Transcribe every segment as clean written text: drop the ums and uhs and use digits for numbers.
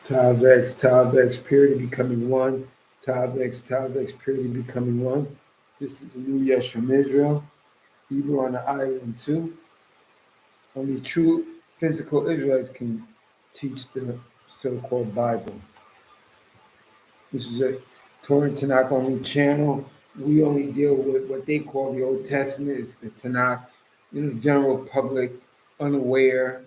Tav X, purity becoming one. Tav X, purity becoming one. This is the new Yesh from Israel. Hebrew on the island too. Only true physical Israelites can teach the so-called Bible. This is a Torah and Tanakh only channel. We only deal with what they call the Old Testament. It's the Tanakh. General public, unaware,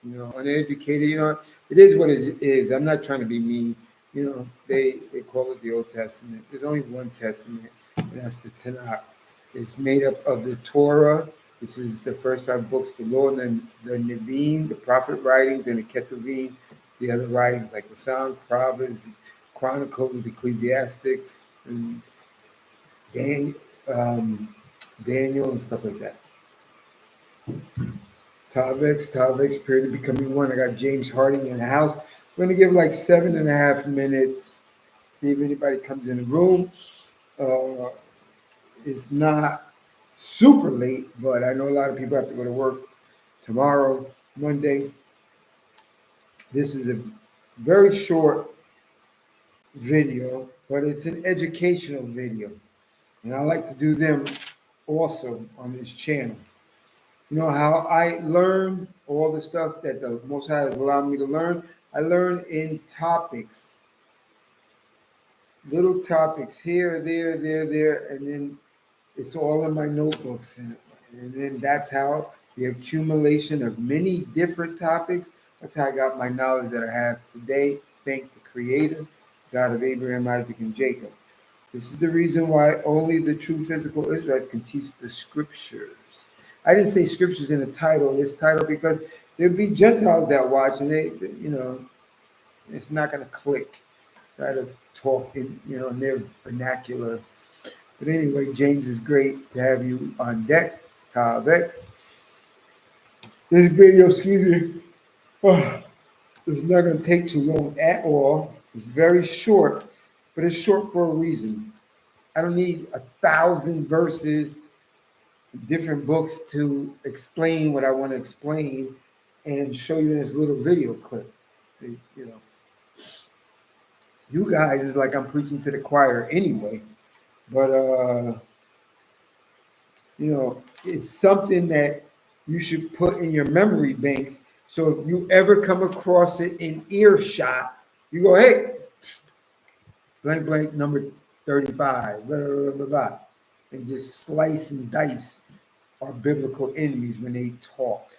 uneducated. It is what it is. I'm not trying to be mean. They call it the Old Testament. There's only one Testament, and that's the Tanakh. It's made up of the Torah, which is the first five books, the law, and then the Nevi'im, the prophet writings, and the Ketuvim, the other writings like the Psalms, Proverbs, Chronicles, Ecclesiastics, and Dan, Daniel, and stuff like that. Tav X, period of becoming one. I got James Harding in the house. We're going to give like 7.5 minutes, see if anybody comes in the room. It's not super late, but I know a lot of people have to go to work tomorrow, Monday. This is a very short video, but it's an educational video. And I like to do them also on this channel. You know how I learn all the stuff that the Most High has allowed me to learn? I learn in topics, little topics here, there, and then it's all in my notebooks. And then that's how the accumulation of many different topics, that's how I got my knowledge that I have today. Thank the Creator, God of Abraham, Isaac, and Jacob. This is the reason why only the true physical Israelites can teach the scriptures. I didn't say scriptures in the title, this title, because there'll be Gentiles that watch and they it's not going to click. Try to talk in their vernacular. But anyway, James, is great to have you on deck. Tav X. This video, excuse me, it's not going to take too long at all. It's very short, but it's short for a reason. I don't need 1,000 verses, different books to explain what I want to explain and show you in this little video clip. You guys is like I'm preaching to the choir anyway, but it's something that you should put in your memory banks. So if you ever come across it in earshot, you go, hey, blank, blank, number 35, blah, blah, blah, blah, and just slice and dice our biblical enemies when they talk.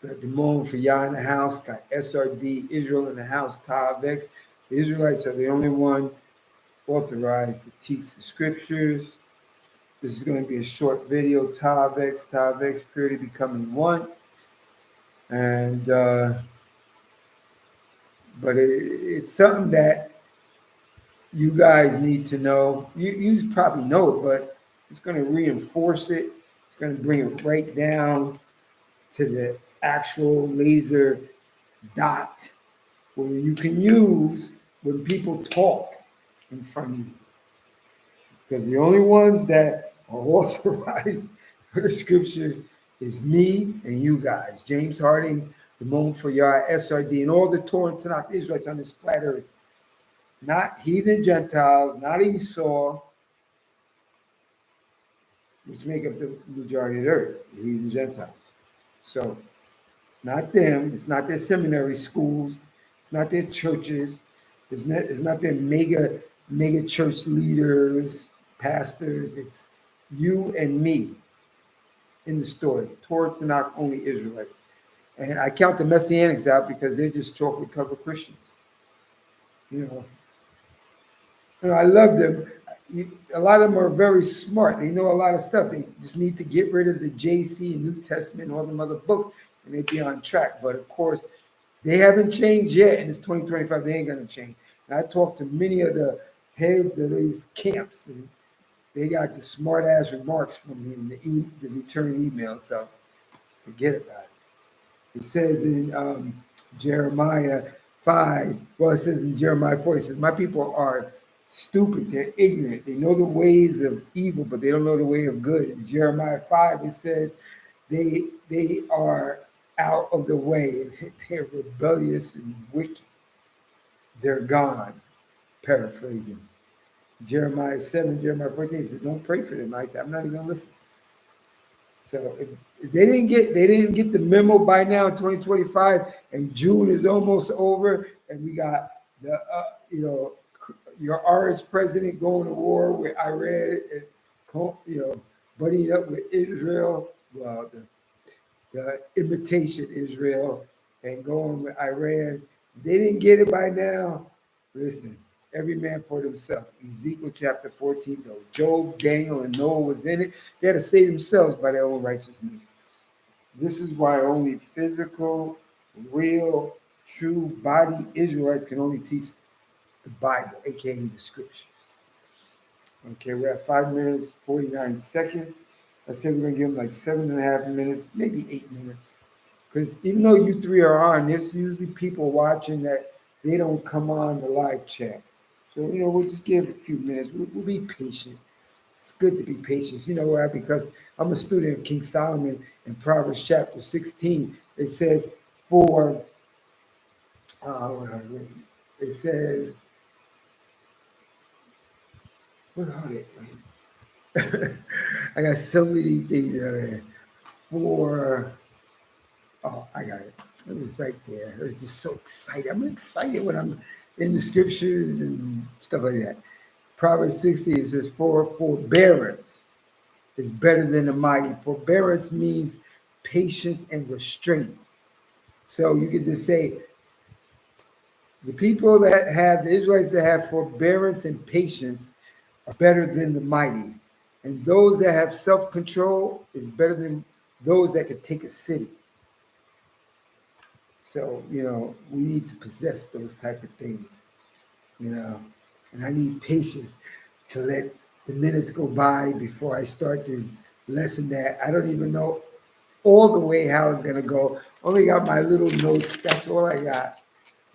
Got Damon for Yah in the house, got SRD, Israel in the house, Tav X. The Israelites are the only one authorized to teach the scriptures. This is going to be a short video, Tav X, purity becoming one. And, but it's something that you guys need to know. You probably know it, but it's going to reinforce it. It's going to bring it right down to the actual laser dot where you can use when people talk in front of you. Because the only ones that are authorized for the scriptures is me and you guys. James Harding, Damon for Yah, SRD, and all the Torah and Tanakh Israelites on this flat earth. Not heathen Gentiles, not Esau, which make up the majority of the earth, the heathen Gentiles. So it's not them, it's not their seminary schools, it's not their churches, it's not their mega church leaders, pastors. It's you and me in the story. Torah, Tanakh, only Israelites. And I count the Messianics out because they're just chocolate covered Christians. I love them. A lot of them are very smart. They know a lot of stuff. They just need to get rid of the JC and New Testament and all them other books, and they'd be on track. But of course, they haven't changed yet, and it's 2025. They ain't going to change. And I talked to many of the heads of these camps, and they got the smart-ass remarks from me in the return email, so forget about it. It says in Jeremiah 5, well, it says in Jeremiah 4, it says, my people are stupid, they're ignorant, they know the ways of evil, but they don't know the way of good. In Jeremiah 5, it says they are out of the way, they're rebellious and wicked. they're gone. Paraphrasing. Jeremiah 7, Jeremiah 14, he said, don't pray for them. I said, I'm not even gonna listen. So if they didn't get the memo by now in 2025, and June is almost over, and we got the your RS president going to war with Iran and buddying up with Israel. Well, the imitation Israel and going with Iran. They didn't get it by now. Listen, every man for themselves. Ezekiel chapter 14, though. Job, Daniel, and Noah was in it. They had to save themselves by their own righteousness. This is why only physical, real, true body Israelites can only teach the Bible, aka the scriptures. Okay, we're at 5 minutes, 49 seconds. I said we're gonna give them like 7.5 minutes, maybe 8 minutes. Because even though you three are on, there's usually people watching that they don't come on the live chat. So, we'll just give a few minutes. We'll be patient. It's good to be patient. You know why? Because I'm a student of King Solomon in Proverbs chapter 16. It says, for, what are they? It says, what are they? I got so many things for, oh, I got it. It was right there. It was just so excited. I'm excited when I'm in the scriptures and stuff like that. Proverbs 16 says, for forbearance is better than the mighty. Forbearance means patience and restraint. So you could just say, the Israelites that have forbearance and patience are better than the mighty. And those that have self-control is better than those that could take a city. So, we need to possess those type of things, and I need patience to let the minutes go by before I start this lesson that I don't even know all the way how it's going to go. Only got my little notes. That's all I got.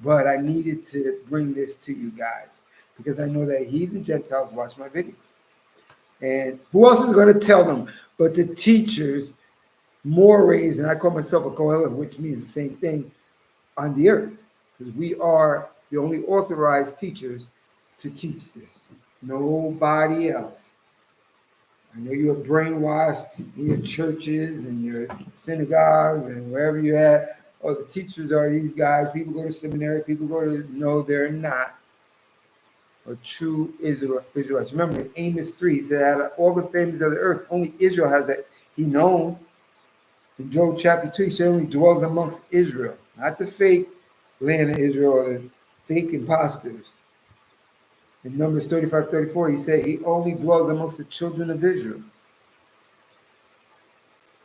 But I needed to bring this to you guys because I know that Heathen Gentiles watch my videos. And who else is going to tell them but the teachers, mores, and I call myself a Kohelet, which means the same thing, on the earth, because we are the only authorized teachers to teach this. Nobody else. I know you're brainwashed in your churches and your synagogues and wherever you're at. Oh, the teachers are these guys. People go to seminary. People go to, no, they're not. A true Israelites. Remember in Amos 3, he said, out of all the families of the earth, only Israel has that he known. In Job chapter 2, he said only dwells amongst Israel, not the fake land of Israel or the fake imposters. In Numbers 35:34, he said he only dwells amongst the children of Israel.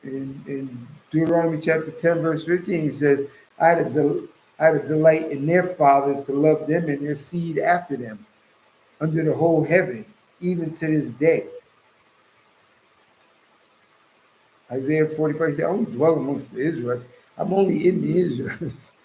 In Deuteronomy chapter 10, verse 15, he says, I had a delight in their fathers to love them and their seed after them, under the whole heaven, even to this day. Isaiah 45, he said, I only dwell amongst the Israelites. I'm only in the Israelites.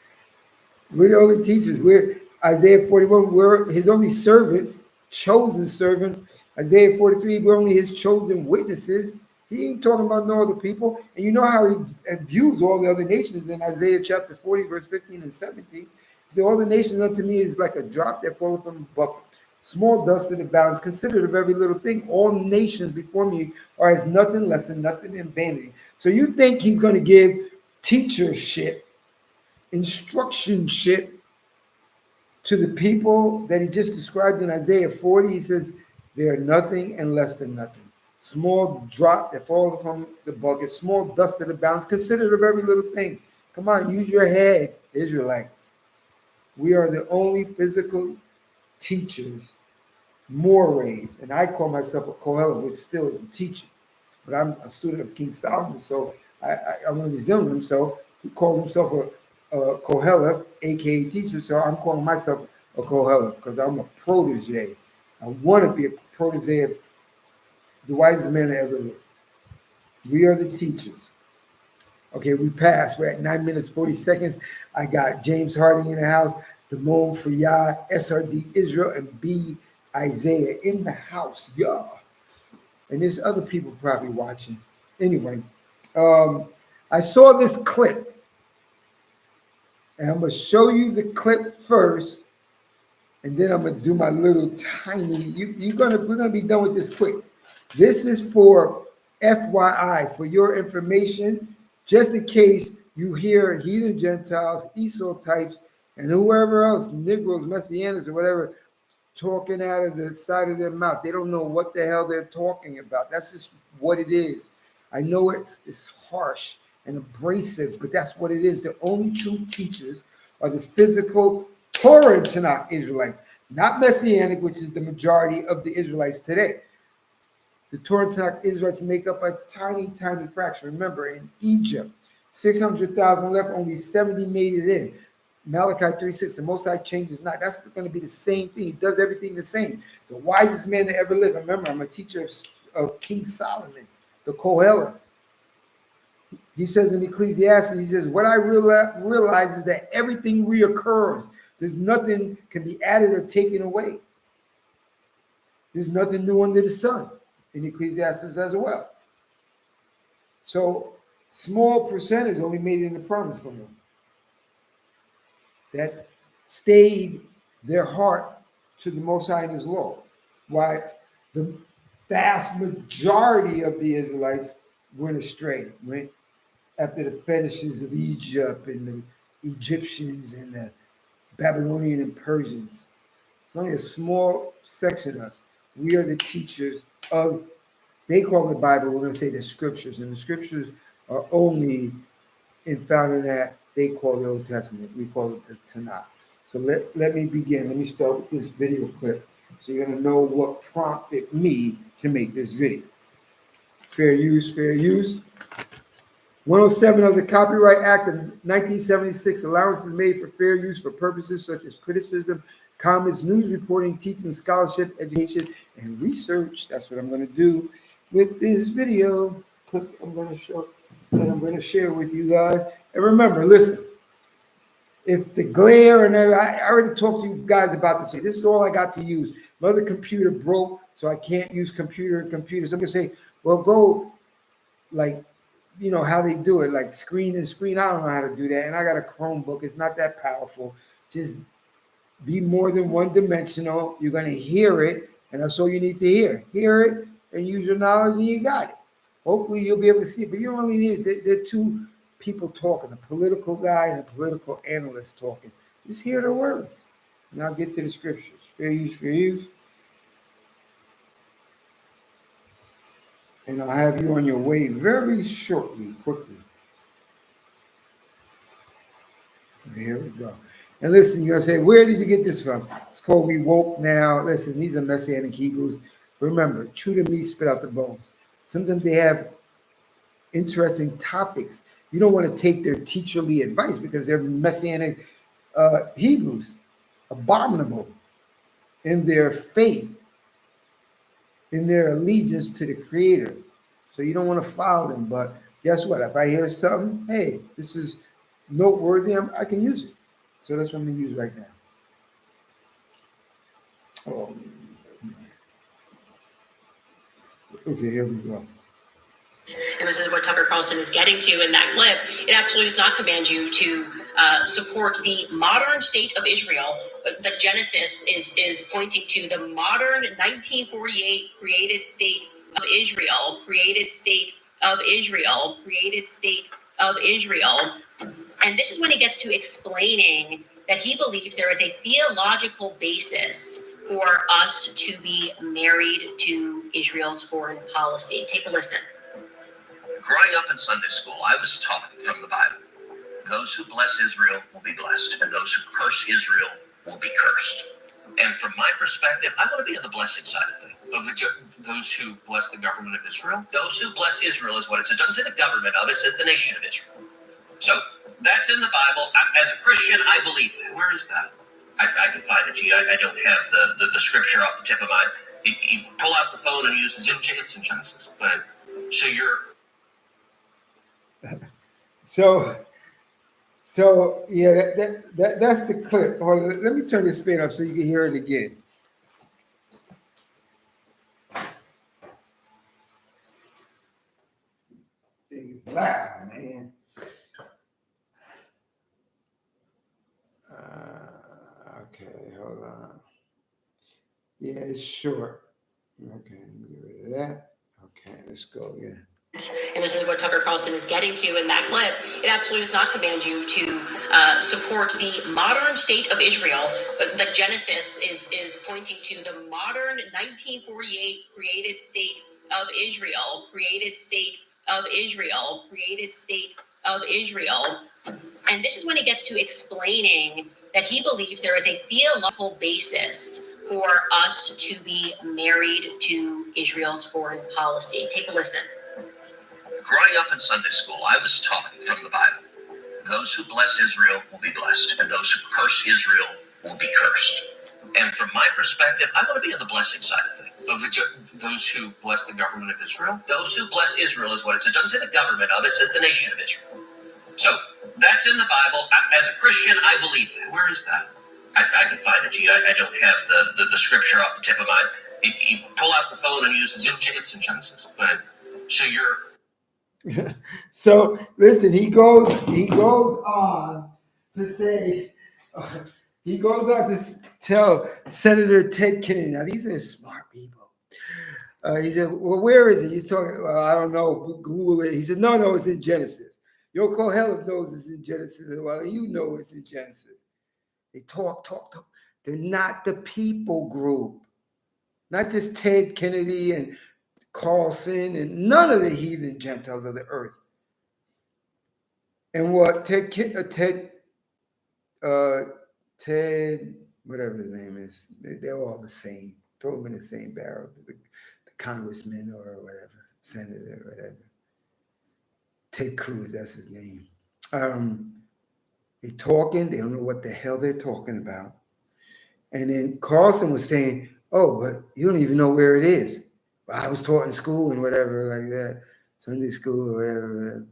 We're the only teachers. We're Isaiah 41, we're his only servants, chosen servants. Isaiah 43, we're only his chosen witnesses. He ain't talking about no other people. And you know how he views all the other nations in Isaiah chapter 40, verse 15 and 17. He said, all the nations unto me is like a drop that falleth from a bucket. Small dust in the balance, considered of every little thing. All nations before me are as nothing less than nothing and vanity. So you think he's going to give teachership, instructionship to the people that he just described in Isaiah 40? He says, they are nothing and less than nothing. Small drop that falls from the bucket, small dust in the balance, considered of every little thing. Come on, use your head, Israelites. We are the only physical teachers, mores, and I call myself a Kohelet, which still is a teacher. But I'm a student of King Solomon, so I'm going to resemble him. So he calls himself a Kohelet, aka teacher. So I'm calling myself a Kohelet because I'm a protege. I want to be a protege of the wisest man that ever lived. We are the teachers. Okay, we passed. We're at 9 minutes, 40 seconds. I got James Harding in the house, Damone for Yah, SRD Israel, and B Isaiah in the house, y'all. And there's other people probably watching. Anyway, I saw this clip, and I'm going to show you the clip first, and then I'm gonna do my little tiny. We're gonna be done with this quick. This is for FYI, for your information, just in case you hear heathen Gentiles, Esau types, and whoever else, Negroes, Messianics, or whatever, talking out of the side of their mouth. They don't know what the hell they're talking about. That's just what it is. I know it's harsh and abrasive, but that's what it is. The only true teachers are the physical Torah and Tanakh Israelites, not Messianic, which is the majority of the Israelites today. The Torah and Tanakh Israelites make up a tiny, tiny fraction. Remember, in Egypt, 600,000 left, only 70 made it in. Malachi 3:6, the Most High changes not. That's going to be the same thing. He does everything the same. The wisest man that ever lived. Remember, I'm a teacher of King Solomon, the Kohelet. He says in Ecclesiastes, he says, what I realize is that everything reoccurs. There's nothing can be added or taken away. There's nothing new under the sun in Ecclesiastes as well. So small percentage only made it in the promised land that stayed their heart to the Most High and His law. Why the vast majority of the Israelites went astray, went after the fetishes of Egypt and the Egyptians and the Babylonian and Persians. It's only a small section of us. We are the teachers of, they call the Bible, we're going to say the scriptures, and the scriptures are only found in that they call the Old Testament. We call it the Tanakh. So let me begin. Let me start with this video clip so you're going to know what prompted me to make this video. Fair use, fair use. 107 of the Copyright Act of 1976, allowances made for fair use for purposes such as criticism, comments, news reporting, teaching, scholarship, education, and research. That's what I'm going to do with this video clip I'm going to show that I'm going to share with you guys. And remember, listen, if the glare and I already talked to you guys about this. This is all I got to use. My other computer broke, so I can't use computer. So I'm going to say, well, go like, you know, how they do it, like screen and screen. I don't know how to do that. And I got a Chromebook. It's not that powerful. Just be more than one dimensional. You're going to hear it, and that's all you need to hear. Hear it and use your knowledge, and you got it. Hopefully, you'll be able to see it, but you don't really need it. There are two people talking, a political guy and a political analyst talking. Just hear the words, and I'll get to the scriptures. Fair use, fair use. And I'll have you on your way very shortly, quickly. Here we go. And listen, you're going to say, where did you get this from? It's called We Woke Now. Listen, these are Messianic Hebrews. Remember, chew the meat, spit out the bones. Sometimes they have interesting topics. You don't want to take their teacherly advice because they're Messianic Hebrews, abominable in their faith, in their allegiance to the Creator. So you don't want to follow them. But guess what? If I hear something, hey, this is noteworthy, I can use it. So that's what I'm going to use right now. Oh, okay, here we go. And this is what Tucker Carlson is getting to in that clip. It absolutely does not command you to support the modern state of Israel. The Genesis is pointing to the modern 1948 created state of Israel, created state of Israel, created state of Israel. And this is when he gets to explaining that he believes there is a theological basis for us to be married to Israel's foreign policy. Take a listen. Growing up in Sunday school, I was taught from the Bible, those who bless Israel will be blessed, and those who curse Israel will be cursed. And from my perspective, I want to be on the blessing side of things. Those who bless the government of Israel? Those who bless Israel is what it says. It doesn't say the government of it, says the nation of Israel. So that's in the Bible. As a Christian, I believe that. Where is that? I can find it to you. I don't have the scripture off the tip of my mind. You pull out the phone and use the It's in Genesis. But so you're... So yeah, that's the clip. Hold on, let me turn this fan off so you can hear it again. Thing's loud, man. Okay, hold on. Yeah, it's short. Okay, get rid of that. Okay, let's go again. And this is what Tucker Carlson is getting to in that clip. It absolutely does not command you to support the modern state of Israel. The Genesis is pointing to the modern 1948 created state of Israel, created state of Israel, created state of Israel. And this is when he gets to explaining that he believes there is a theological basis for us to be married to Israel's foreign policy. Take a listen. Growing up in Sunday school, I was taught from the Bible, those who bless Israel will be blessed, and those who curse Israel will be cursed. And from my perspective, I want to be on the blessing side of things. Of those who bless the government of Israel? Those who bless Israel is what it says. It doesn't say the government of it, says the nation of Israel. So that's in the Bible. As a Christian, I believe that. Where is that? I can find it to you. I don't have the scripture off the tip of my. You pull out the phone and use the. It's in Genesis. But so you're. So listen, he goes on to say, he goes on to tell Senator Ted Kennedy. Now these are smart people. He said, "Well, where is it?" He's talking. Well, I don't know. Google it. He said, "No, it's in Genesis." Yoko Helen knows it's in Genesis. Well, you know it's in Genesis. They talk. They're not the people group. Not just Ted Kennedy and Carlson and none of the heathen Gentiles of the earth. And what Ted, whatever his name is, they're all the same. Throw them in the same barrel. The congressman or whatever, senator or whatever. Ted Cruz, that's his name. They're talking. They don't know what the hell they're talking about. And then Carlson was saying, "Oh, but you don't even know where it is." I was taught in school and whatever like that, Sunday school or whatever.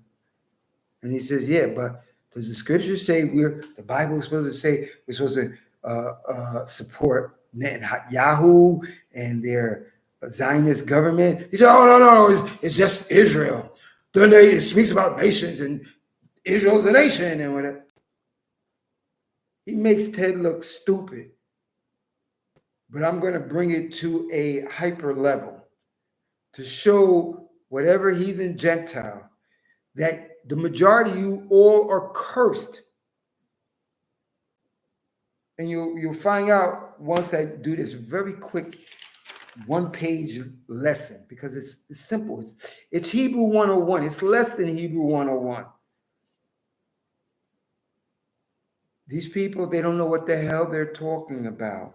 And he says, "Yeah, but does the scripture say the Bible is supposed to say we're supposed to support Netanyahu and their Zionist government?" He said, "Oh, no, it's just Israel. Then it speaks about nations and Israel's a nation and whatever." He makes Ted look stupid. But I'm going to bring it to a hyper level to show whatever heathen Gentile that the majority of you all are cursed. And you'll find out once I do this very quick one-page lesson, because it's simple. It's Hebrew 101. It's less than Hebrew 101. These people, they don't know what the hell they're talking about.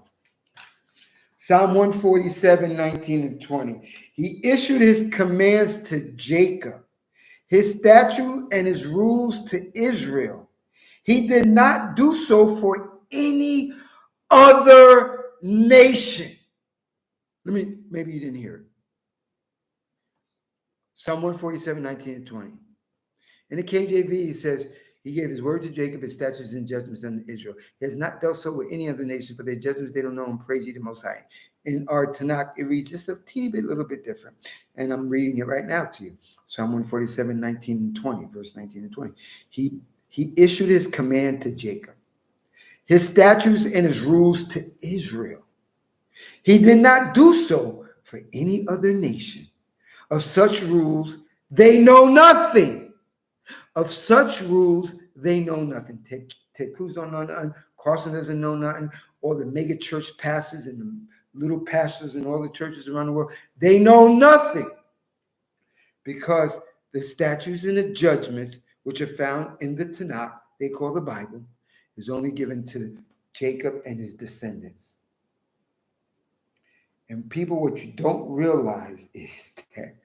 Psalm 147, 19 and 20. He issued his commands to Jacob, his statutes and his rules to Israel. He did not do so for any other nation. Maybe you didn't hear it. Psalm 147, 19 and 20. In the KJV, he says, he gave his word to Jacob, his statutes and judgments unto Israel. He has not dealt so with any other nation, for their judgments they don't know, and praise ye the Most High. In our Tanakh, it reads just a teeny bit, little bit different. And I'm reading it right now to you. Psalm 147, 19 and 20, verse 19 and 20. He issued his command to Jacob, his statutes and his rules to Israel. He did not do so for any other nation. Of such rules, they know nothing. Of such rules, they know nothing. Ted Cruz don't know nothing. Carlson doesn't know nothing. All the mega church pastors and the little pastors in all the churches around the world, they know nothing. Because the statutes and the judgments, which are found in the Tanakh, they call the Bible, is only given to Jacob and his descendants. And people, what you don't realize is that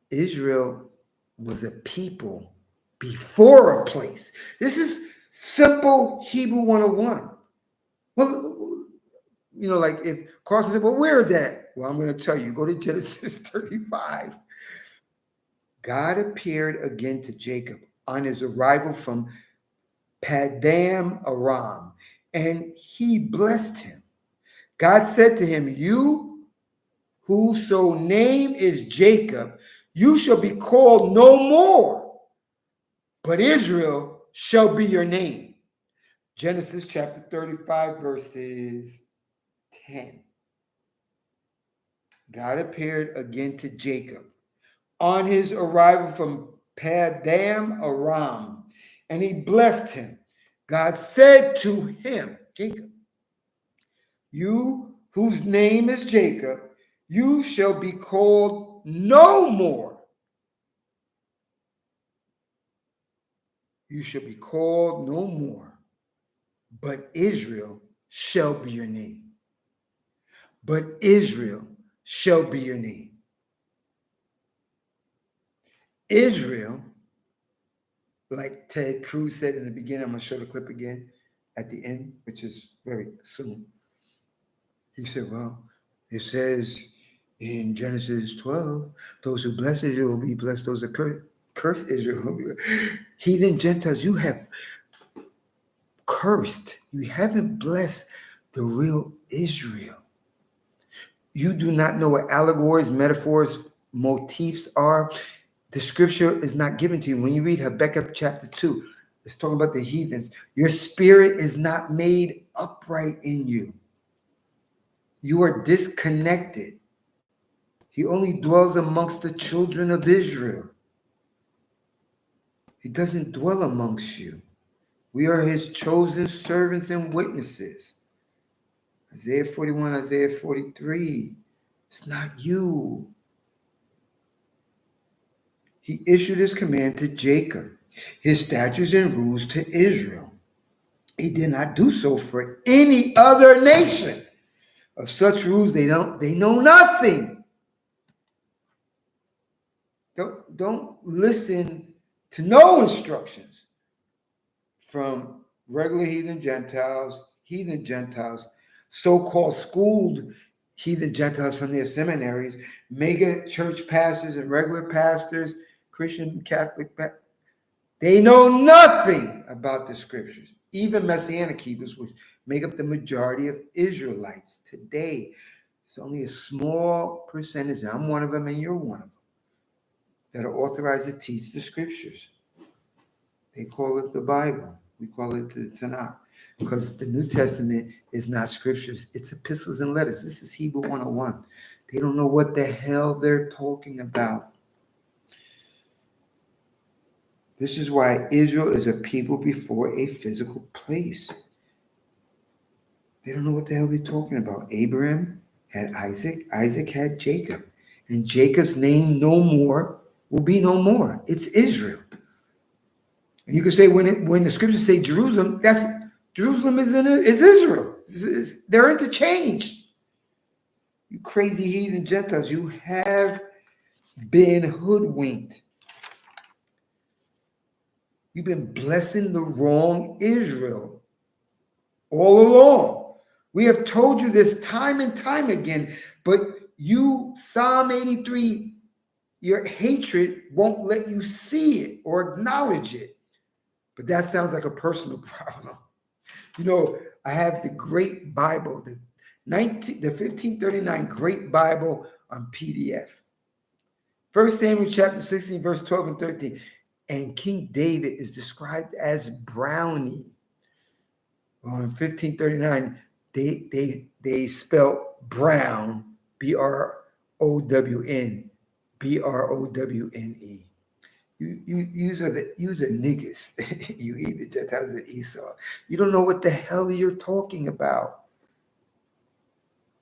Israel was a people before a place. This is simple Hebrew 101. Well, like if Carlson said, "Well, where is that?" Well, I'm going to tell you. Go to Genesis 35. God appeared again to Jacob on his arrival from Paddan Aram, and he blessed him. God said to him, "You, whose name is Jacob, you shall be called no more, but Israel shall be your name. Genesis chapter 35, verses 10. God appeared again to Jacob on his arrival from Padan Aram, and he blessed him. God said to him, Jacob, you whose name is Jacob, you shall be called no more. You shall be called no more, but Israel shall be your name. But Israel shall be your name. Israel, like Ted Cruz said in the beginning, I'm going to show the clip again at the end, which is very soon. He said, well, it says in Genesis 12, those who bless Israel will be blessed, those who curse Israel will be blessed. Heathen Gentiles, you have cursed. You haven't blessed the real Israel. You do not know what allegories, metaphors, motifs are. The scripture is not given to you. When you read Habakkuk chapter 2, it's talking about the heathens. Your spirit is not made upright in you. You are disconnected. He only dwells amongst the children of Israel. He doesn't dwell amongst you. We are his chosen servants and witnesses. Isaiah 41, Isaiah 43. It's not you. He issued his command to Jacob, his statutes and rules to Israel. He did not do so for any other nation. Of such rules, they know nothing. Don't listen to no instructions from regular heathen Gentiles, so-called schooled heathen Gentiles from their seminaries, mega church pastors and regular pastors, Christian, Catholic. They know nothing about the scriptures. Even Messianic Hebrews, which make up the majority of Israelites today. It's only a small percentage, I'm one of them and you're one of them, that are authorized to teach the scriptures. They call it the Bible. We call it the Tanakh. Because the New Testament is not scriptures. It's epistles and letters. This is Hebrew 101. They don't know what the hell they're talking about. This is why Israel is a people before a physical place. They don't know what the hell they're talking about. Abraham had Isaac. Isaac had Jacob. And Jacob's name no more will be no more. It's Israel. And you can say when the scriptures say Jerusalem, that's Jerusalem is Israel. They're interchanged. You crazy heathen Gentiles, you have been hoodwinked. You've been blessing the wrong Israel all along. We have told you this time and time again, but you, Psalm 83, your hatred won't let you see it or acknowledge it. But that sounds like a personal problem. You know, I have the Great Bible, the 1539 Great Bible on PDF. 1 Samuel chapter 16, verse 12 and 13. And King David is described as brownie. Well, in 1539, they spell brown, Brown, Browne. You are niggas. You eat the Gentiles and Esau. You don't know what the hell you're talking about.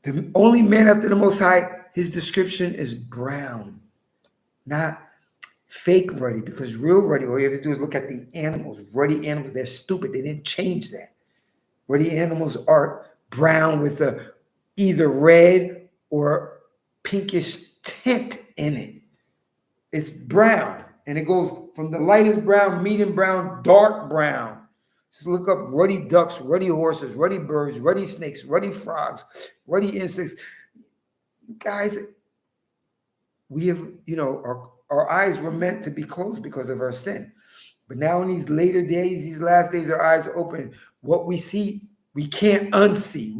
The only man after the Most High, his description is brown, not fake ruddy, because real ruddy, all you have to do is look at the animals. Ruddy animals, they're stupid. They didn't change that. Ruddy animals are brown with a either red or pinkish tint in it. It's brown, and it goes from the lightest brown, medium brown, dark brown. Just look up ruddy ducks, ruddy horses, ruddy birds, ruddy snakes, ruddy frogs, ruddy insects. Guys, we have, our eyes were meant to be closed because of our sin. But now in these later days, these last days, our eyes are open. What we see, we can't unsee.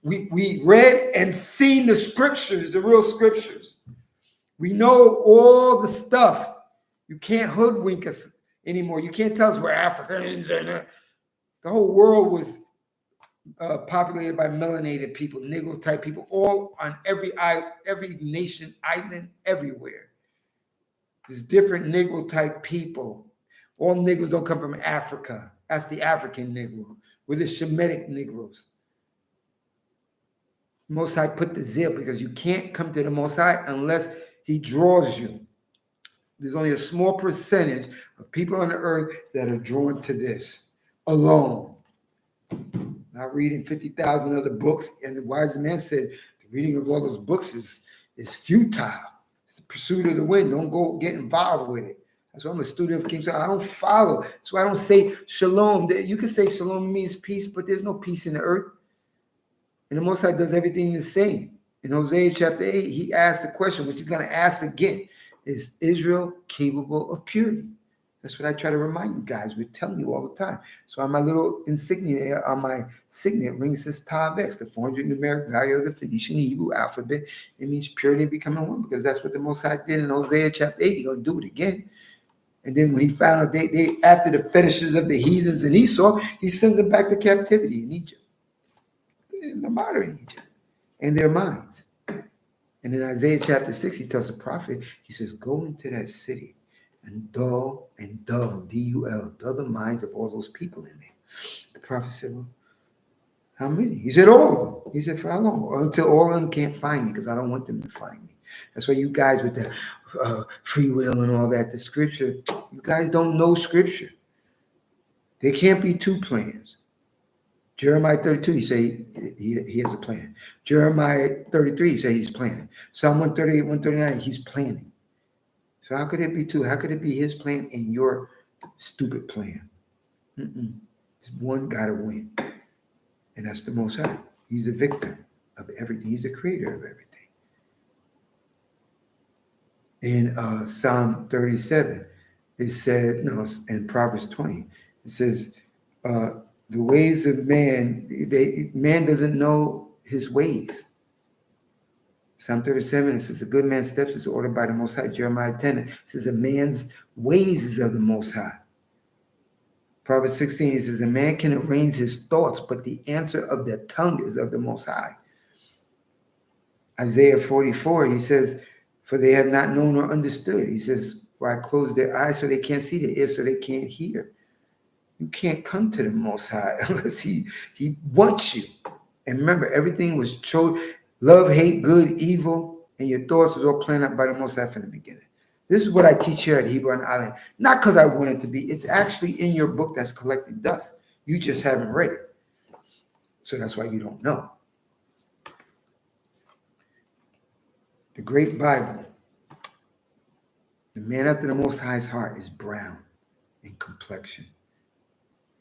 We read and seen the scriptures, the real scriptures. We know all the stuff. You can't hoodwink us anymore. You can't tell us we're Africans and The whole world was populated by melanated people, Negro type people, all on every nation, island, everywhere. There's different Negro type people. All Negroes don't come from Africa. That's the African Negro. We're the Shemitic Negroes. Most High put the zeal because you can't come to the Most High unless He draws you. There's only a small percentage of people on the earth that are drawn to this alone. Not reading 50,000 other books. And the wise man said the reading of all those books is futile. It's the pursuit of the wind. Don't go get involved with it. That's why I'm a student of King Solomon. I don't follow. That's why I don't say shalom. You can say shalom means peace, but there's no peace in the earth. And the Most High does everything the same. In Hosea chapter 8, he asked the question, which he's going to ask again. Is Israel capable of purity? That's what I try to remind you guys. We're telling you all the time. So on my little insignia, on my signet ring says Tav X, the 400 numeric value of the Phoenician Hebrew alphabet. It means purity and becoming one, because that's what the Most High did in Hosea chapter 8. He's going to do it again. And then when he found out they after the fetishes of the heathens in Esau, he sends them back to captivity in Egypt, in the modern Egypt, in their minds. And in Isaiah chapter 6, he tells the prophet, he says, go into that city and dull, D-U-L, dull the minds of all those people in there. The prophet said, well, how many? He said, all of them. He said, for how long? Until all of them can't find me, because I don't want them to find me. That's why you guys with the free will and all that, the scripture, you guys don't know scripture. There can't be two plans. Jeremiah 32, he say he has a plan. Jeremiah 33, he say he's planning. Psalm 138, 139, he's planning. So how could it be two? How could it be his plan and your stupid plan? It's one got to win. And that's the Most High. He's the victor of everything. He's the creator of everything. In Psalm 37, it said, no, in Proverbs 20, it says, the ways of man, man doesn't know his ways. Psalm 37, it says, a good man's steps is ordered by the Most High. Jeremiah 10, it says, a man's ways is of the Most High. Proverbs 16, it says, a man can arrange his thoughts, but the answer of the tongue is of the Most High. Isaiah 44, he says, for they have not known or understood. He says, for I close their eyes so they can't see, their ears so they can't hear. You can't come to the Most High unless he wants you. And remember, everything was chosen. Love, hate, good, evil, and your thoughts was all planned out by the Most High from the beginning. This is what I teach here at Hebrew on Island. Not because I want it to be. It's actually in your book that's collecting dust. You just haven't read it. So that's why you don't know. The great Bible, the man after the Most High's heart is brown in complexion.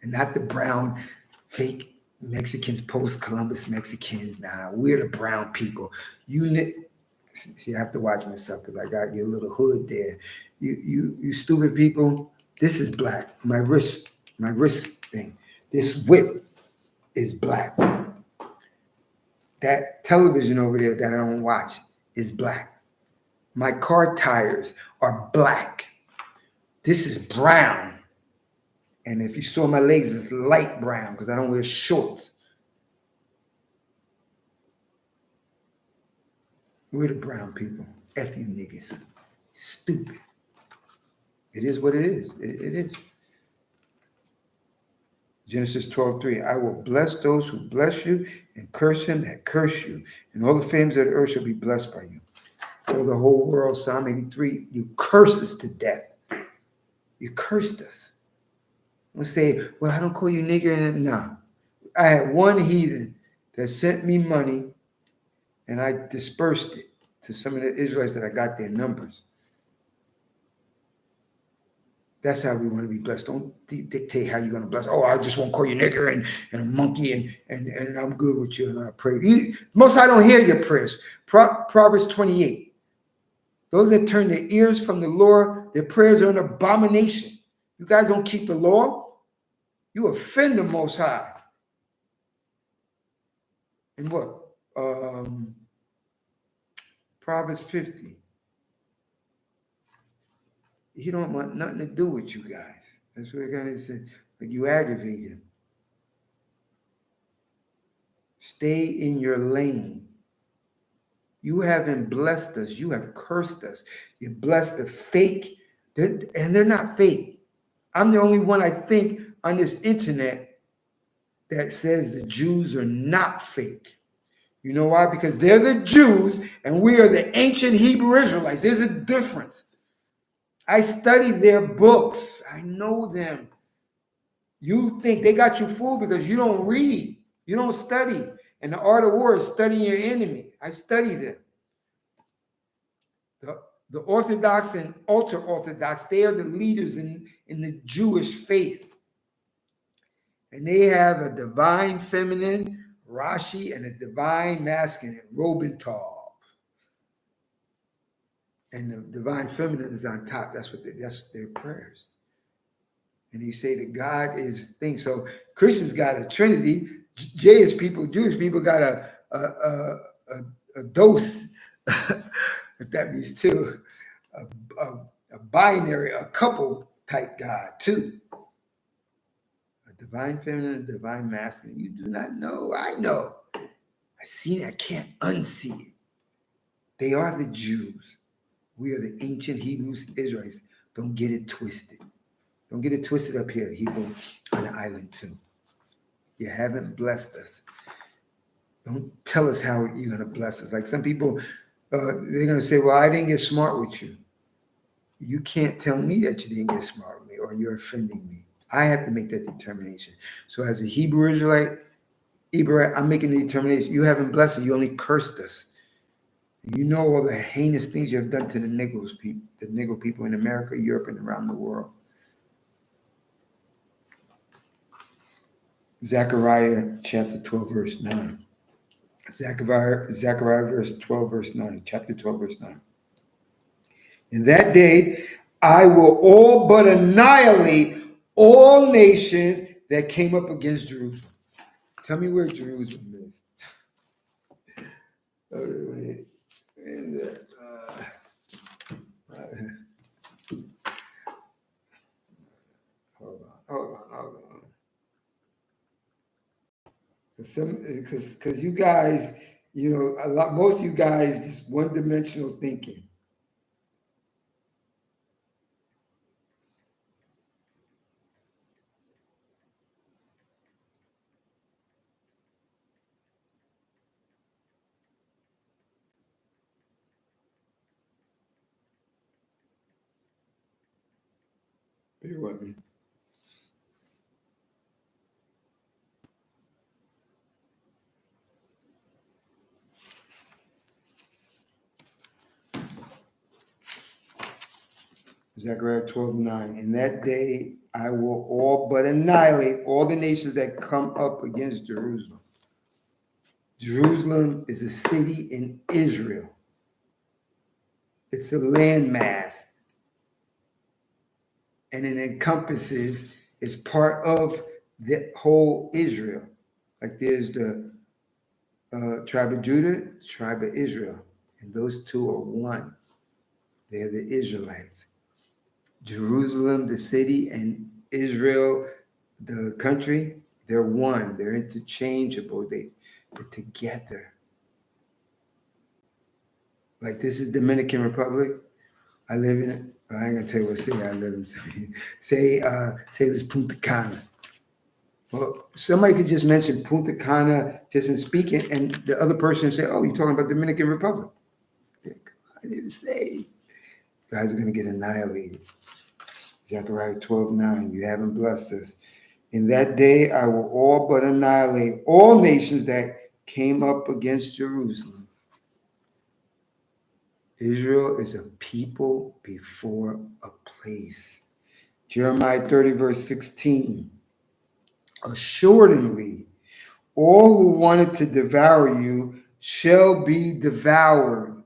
And not the brown fake Mexicans, post-Columbus Mexicans. Nah, we're the brown people. See, I have to watch myself because I got to get a little hood there. You stupid people, this is black. My wrist thing. This whip is black. That television over there that I don't watch is black. My car tires are black. This is brown. And if you saw my legs, it's light brown because I don't wear shorts. We're the brown people. F you niggas. Stupid. It is what it is. It is. Genesis 12:3. I will bless those who bless you and curse him that curse you. And all the families of the earth shall be blessed by you. For the whole world, Psalm 83, you cursed us to death. You cursed us. Don't say, well, I don't call you nigger. No. I had one heathen that sent me money and I dispersed it to some of the Israelites that I got their numbers. That's how we want to be blessed. Don't dictate how you're going to bless. Oh, I just won't call you nigger and a monkey and I'm good with you. And I pray. Most I don't hear your prayers. Proverbs 28. Those that turn their ears from the Lord, their prayers are an abomination. You guys don't keep the law. You offend the Most High. And what? Proverbs 50. He don't want nothing to do with you guys. That's what God said. Like you aggravate him. Stay in your lane. You haven't blessed us. You have cursed us. You blessed the fake, and they're not fake. I'm the only one, I think, on this internet that says the Jews are not fake. You know why? Because they're the Jews and we are the ancient Hebrew Israelites. There's a difference. I study their books. I know them. You think they got you fooled because you don't read. You don't study. And the art of war is studying your enemy. I study them. The Orthodox and ultra-Orthodox, they are the leaders in the Jewish faith. And they have a divine feminine, Rashi, and a divine masculine, Robenthal. And the divine feminine is on top. That's their prayers. And they say that God is things. So Christians got a Trinity. Jewish people got a dose. That means two. A binary, a couple type God too. A divine feminine, a divine masculine. You do not know. I know. I see it. I can't unsee it. They are the Jews. We are the ancient Hebrews, Israelites. Don't get it twisted. Don't get it twisted up here, Hebrew on the island too. You haven't blessed us. Don't tell us how you're going to bless us. Like some people, they're going to say, well, I didn't get smart with you. You can't tell me that you didn't get smart with me or you're offending me. I have to make that determination. So as a Hebrew Israelite, I'm making the determination. You haven't blessed us. You only cursed us. You know all the heinous things you have done to the Negro people in America, Europe, and around the world. Zechariah chapter 12, verse 9. Zechariah verse 12, verse 9. Chapter 12, verse 9. In that day, I will all but annihilate all nations that came up against Jerusalem. Tell me where Jerusalem is. Wait. Hold on. Because you guys, most of you guys is one-dimensional thinking. Bear with me. Zechariah 12:9. In that day, I will all but annihilate all the nations that come up against Jerusalem. Jerusalem is a city in Israel. It's a landmass. And it encompasses, it's part of the whole Israel. Like there's the tribe of Judah, tribe of Israel. And those two are one. They're the Israelites. Jerusalem, the city, and Israel, the country, they're one. They're interchangeable. They're together. Like this is Dominican Republic. I live in it. I ain't gonna tell you what city I live in. Say it was Punta Cana. Well, somebody could just mention Punta Cana just in speaking, and the other person say, "Oh, you're talking about Dominican Republic." I didn't say. You guys are gonna get annihilated. Zechariah 12:9. You haven't blessed us. In that day, I will all but annihilate all nations that came up against Jerusalem. Israel is a people before a place. Jeremiah 30, verse 16. Assuredly, all who wanted to devour you shall be devoured,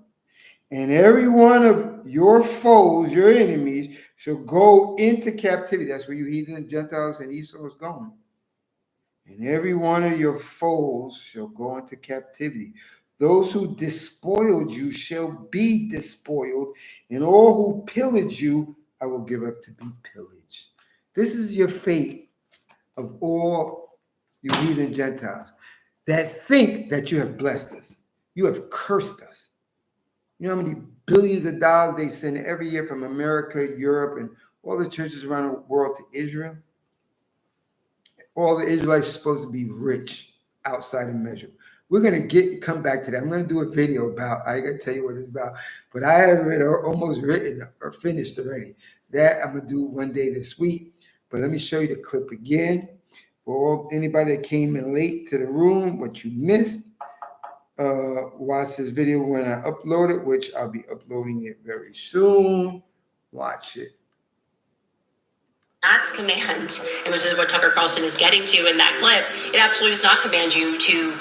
and every one of your foes, your enemies, shall go into captivity. That's where you heathen Gentiles and Esau is going. And every one of your foes shall go into captivity. Those who despoiled you shall be despoiled, and all who pillage you, I will give up to be pillaged. This is your fate of all you heathen Gentiles. that think that you have blessed us. You have cursed us. You know how many billions of dollars they send every year from America, Europe, and all the churches around the world to Israel? All the Israelites are supposed to be rich outside of measure. We're going to come back to that. I'm going to do a video about, I got to tell you what it's about, but I have it almost written or finished already. That I'm going to do one day this week. But let me show you the clip again. For anybody that came in late to the room, what you missed, watch this video when I upload it, which I'll be uploading it very soon. Watch it. Not command, and which is what Tucker Carlson is getting to in that clip, it absolutely does not command you to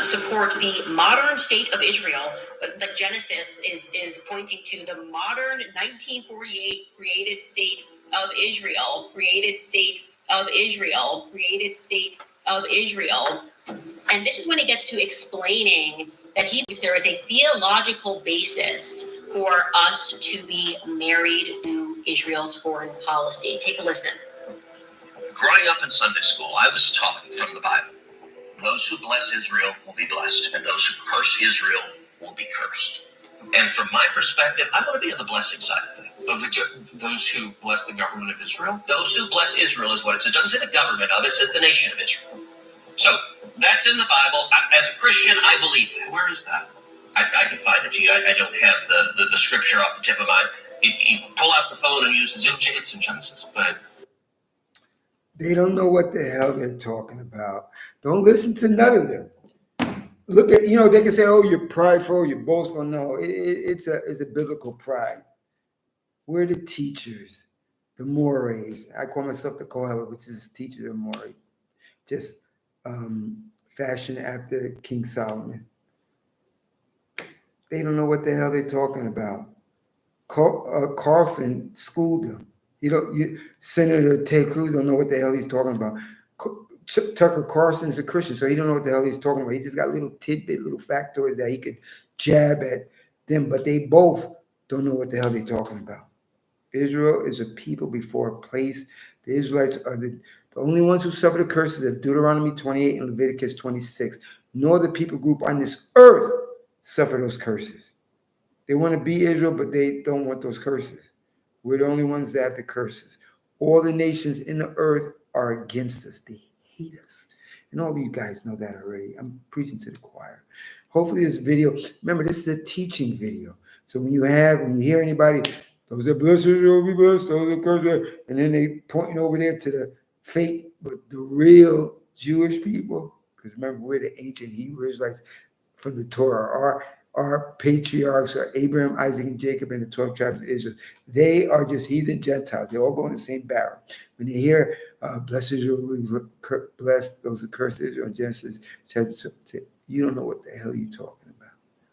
support the modern state of Israel. The Genesis is pointing to the modern 1948 created state of Israel, created state of Israel, created state of Israel. And this is when it gets to explaining that he believes there is a theological basis for us to be married to Israel's foreign policy. Take a listen. Growing up in Sunday school, I was taught from the Bible, those who bless Israel will be blessed, and those who curse Israel will be cursed. And from my perspective, I want to be on the blessing side of things. Of those who bless the government of Israel? Those who bless Israel is what it says. It doesn't say the government of it, says the nation of Israel. So that's in the Bible. As a Christian, I believe that. Where is that? I can find it to you. I don't have the scripture off the tip of my. You pull out the phone and use the. It's in Genesis, but They don't know what the hell they're talking about. Don't listen to none of them. Look at, they can say, oh, you're prideful, you're boastful. No, it's a biblical pride. We're the teachers, the mores. I call myself the Kohelet, which is teacher of more. Just fashioned after King Solomon. They don't know what the hell they're talking about. Carlson schooled them. Senator Ted Cruz don't know what the hell he's talking about. Tucker Carlson is a Christian, so he don't know what the hell he's talking about. He just got little factoids that he could jab at them, but they both don't know what the hell they're talking about. Israel is a people before a place. The Israelites are the only ones who suffer the curses of Deuteronomy 28 and Leviticus 26. No other people group on this earth suffer those curses. They want to be Israel, but they don't want those curses. We're the only ones that have the curses. All the nations in the earth are against us. They hate us. And all of you guys know that already. I'm preaching to the choir. Hopefully this video, remember, this is a teaching video. So when you hear anybody, those that bless Israel will be blessed, those that curse, and then they pointing over there to the fake, but the real Jewish people, because remember, we're the ancient Hebrew Israelites from the Torah. Our patriarchs are Abraham, Isaac, and Jacob, and the 12 tribes of Israel. They are just heathen Gentiles. They all go in the same barrel. When they hear, bless Israel, bless those who curse Israel in Genesis chapter 2, you don't know what the hell you're talking about.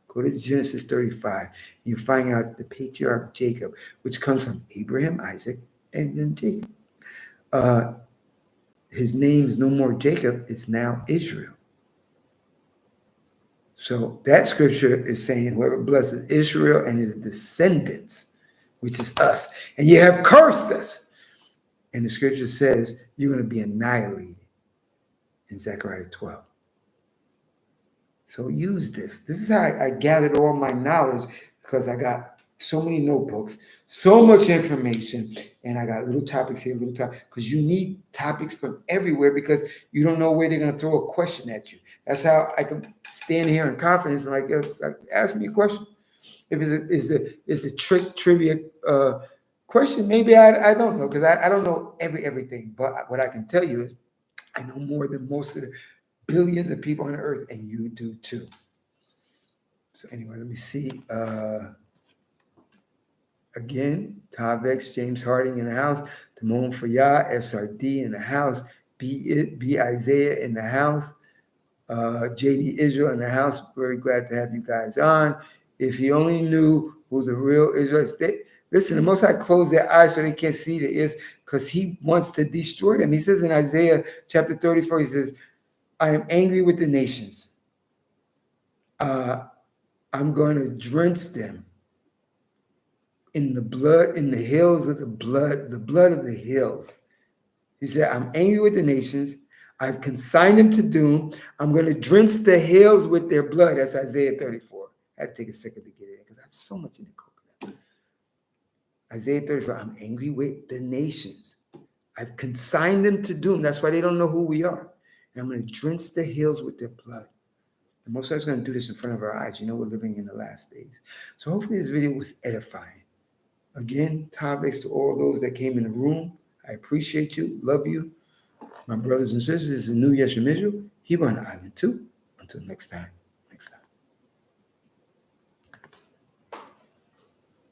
Go to Genesis 35. You find out the patriarch Jacob, which comes from Abraham, Isaac, and then Jacob. His name is no more Jacob. It's now Israel. So that scripture is saying whoever blesses Israel and his descendants, which is us, and you have cursed us. And the scripture says you're going to be annihilated in Zechariah 12. So use this. This is how I gathered all my knowledge, because I got so many notebooks, so much information, and I got little topics here, because you need topics from everywhere, because you don't know where they're going to throw a question at you. That's how I can stand here in confidence and ask me a question. If it's a trivia question, maybe I don't know, because I don't know everything. But what I can tell you is I know more than most of the billions of people on earth, and you do too. So anyway, let me see. Again, Tavex, James Harding in the house. Timon for Yah, SRD in the house. B Isaiah in the house. JD Israel in the house. Very glad to have you guys on. If he only knew who the real Israelites, listen, the Most High closed their eyes so they can't see the is, because he wants to destroy them. He says in Isaiah chapter 34, he says, I am angry with the nations. I'm going to drench them in the blood, in the hills of the blood of the hills. He said, I'm angry with the nations. I've consigned them to doom. I'm going to drench the hills with their blood. That's Isaiah 34. I had to take a second to get it because I have so much in the coconut. Isaiah 34, I'm angry with the nations. I've consigned them to doom. That's why they don't know who we are. And I'm going to drench the hills with their blood. And most of us are going to do this in front of our eyes. You know, we're living in the last days. So hopefully this video was edifying. Again, topics to all those that came in the room. I appreciate you. Love you. My brothers and sisters, this is New Yeshua Israel. He on the island too. Until next time.